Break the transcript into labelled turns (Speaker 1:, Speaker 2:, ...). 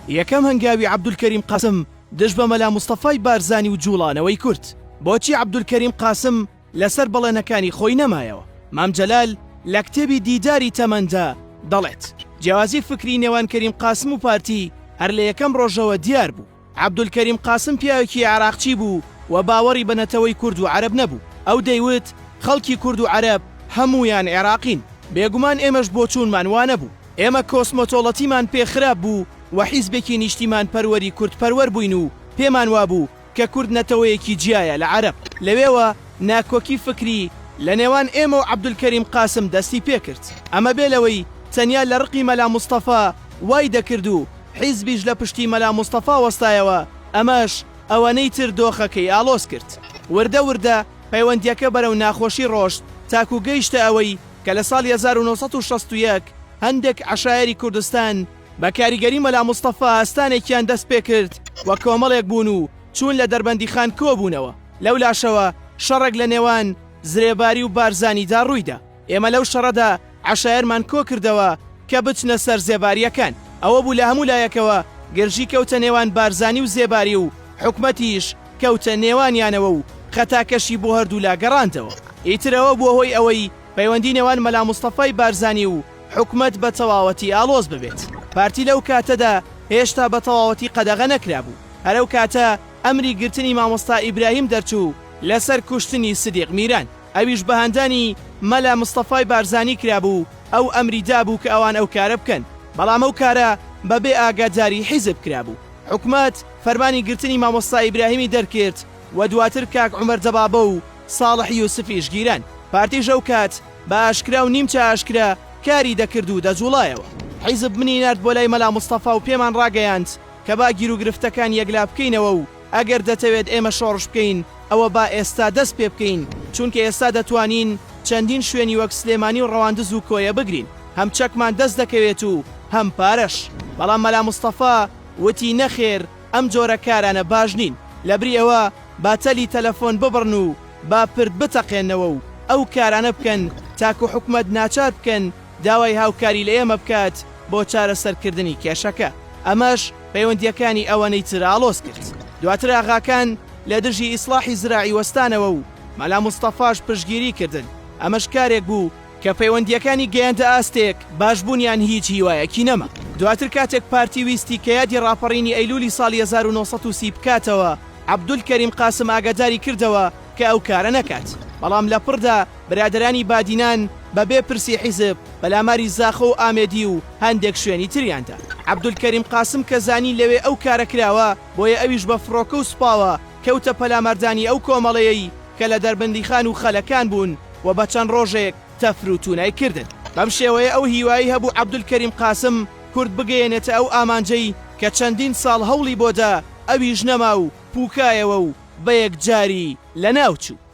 Speaker 1: یەکەم هەنگاوی عەبدولکەریم قاسم دژ بە مەلا مستەفای بارزانی و جوڵانەوەی کورد. بۆچی عەبدولکەریم قاسم لەسەر بەڵێنەکانی خۆی نەمایەوە؟ مام جەلال لە کتێبی دیداری تەمەندا دەڵێت جیاوازی فکری نێوان کەریم قاسم و پارتی هەر لە یەکەم ڕۆژەوە دیار بوو. عەبدولکەریم قاسم پیاوێکی عێراقچی بوو و باوەڕی بە نەتەوەی کورد و عەرەب نەبوو. ئەو دەیوت خەڵکی کورد و عەرەب هەموویان عێراقین، بێگومان ئێمەش بۆ چوونمان وانە بوو. ئێمە کۆسمۆتۆڵەتیمان پێخراب بوو و حیزبێکی نیشتیمان پەروەری کورد پەروەر بووین و پێمان وابوو کە کورد نەتەوەیەکی جیایە لە عەرەب. لەوێوە ناکۆکی فکری لە نێوان ئێمە و عەبدولکەریم قاسم دەستی پێکرد. ئەمە بێلەوەی تەنیا لە ڕقی مەلا مستەفا وای دەکرد و حیزبیش لە پشتی مەلا مستەفا وەستایەوە، ئەمەش ئەوەنەی تر دۆخەکەی ئالۆز کرد. وردە وردە پەیوەندیەکە بەرەو ناخۆشی ڕۆشت تاکو گەیشتە ئەوەی کە لە ساڵی 1961 هەندێک عەشایری کوردستان بە کاریگەری مەلا مستەفا ئاستانێکیان دەست پێ کرد و کۆمەڵێک بوون و چوون لە دەربەندیخان کۆبوونەوە. لەو لاشەوە شەڕێک لە نێوان زرێباری و بارزانیدا ڕوویدا. ئێمە لەو شەڕەدا عەشایرمان کۆ کردەوە کە بچنە سەر زێباریەکان. ئەوە بوو لە هەموو لایەکەوە گرژی کەوتە نێوان بارزانی و زێباری و حکومەتیش کەوتە نێوانیانەوە و خەتاکەشی بۆ هەردوو لا گەڕاندەوە. ئیترەوە بووە هۆی ئەوەی پەیوەندی نێوان مەلا مستەفای بارزانی و حکومەت بە تەواوەتی ئالۆز ببێت. پارتی لەو کاتەدا هێشتا بە تەواوەتی قەدەغە نەکرابوو. هەرەو کاتە ئەمری گرتنی مامۆستا ئیبراهیم دەرچوو لەسەر کوشتنی سدیق میران. ئەویش بەهاندانی مەلا مستەفای بارزانی کرابوو ئەو ئەمری دابوو کە ئەوان ئەو کارە بکەن، بەڵام ئەو کارە بەبێ ئاگاداری حیزب کرابوو. حکومەت فەرمانی گرتنی مامۆستا ئیبراهیمی دەرکرد و دواتر کاک عومەر دەبابە و ساڵح یوسفیش گیران. پارتیش ئەو کات بە ئاشکرا و نیمچە ئاشکرا کاری دەکرد و دەجوڵایەوە. حیزب منی نرد بۆ لای مەلا مستەفا و پێمان ڕاگەیاند کە با گیر و گرفتەکان یەکلا بکەینەوە و ئەگەر دەتەوێت ئێمە شۆڕش بکەین ئەوە با ئێستا دەست پێ بکەین، چونکە ئێستا دەتوانین چەندین شوێنی وەک سلێمانی و ڕەواندز و کۆیە بگرین، هەم چەکمان دەست دەکەوێت و هەم پارەش. بەڵام مەلا مستەفا وتی نەخێر، ئەم جۆرە کارانە باش نین، لەبری ئەوە با تەلی تەلەفۆن ببڕن و با پرد بتەقێنەوە و ئەو کارانە بکەن تاکو حکومەت ناچار بکەن داوای هاوکاری لە ئێمە بکات بۆ چارەسەرکردنی کێشەکە. ئەمەش پەیوەندیەکانی ئەوەنەی تر ئالۆز کرد. دواتر ئاغاکان لە دژی ئیسلاحی زراعی وەستانەوە و مەلا مستەفاش پشتگیری کردن. ئەمەش کارێک بوو کە پەیوەندیەکانی گەیاندە ئاستێک باشبوونیان هیچ هیوایەکی نەما. دواتر کاتێک پارتی ویستی کە یادی ڕاپەڕینی ئەیلولی ساڵی 1930 بکاتەوە، عەبدولکەریم قاسم ئاگاداری کردەوە کە ئەو کارە نەکات. بەڵام لە پڕدا برادرانی بادینان بەبێ پرسی حیزب بەلاماری زاخە و ئامێدی و هەندێک شوێنی تریاندا. عەبدولکەریم قاسم کە زانی لەوێ ئەو کارە کراوە، بۆیە ئەویش بە فڕۆکە و سوپاوە کەوتە پەلامەردانی ئەو کۆمەڵەیەی کە لە دەربەندیخان و خەلەکان بوون و بە چەند ڕۆژێک تەفر و توونای کردن. بەم شێوەیە ئەو هیوایی هەبوو عەبدولکەریم قاسم کورد بگەیەنێتە ئەو ئامانجەی کە چەندین ساڵ هەوڵی بۆدا ئەویش نەما و پووکایەوە و بە یەکجاری لە ناوچوو.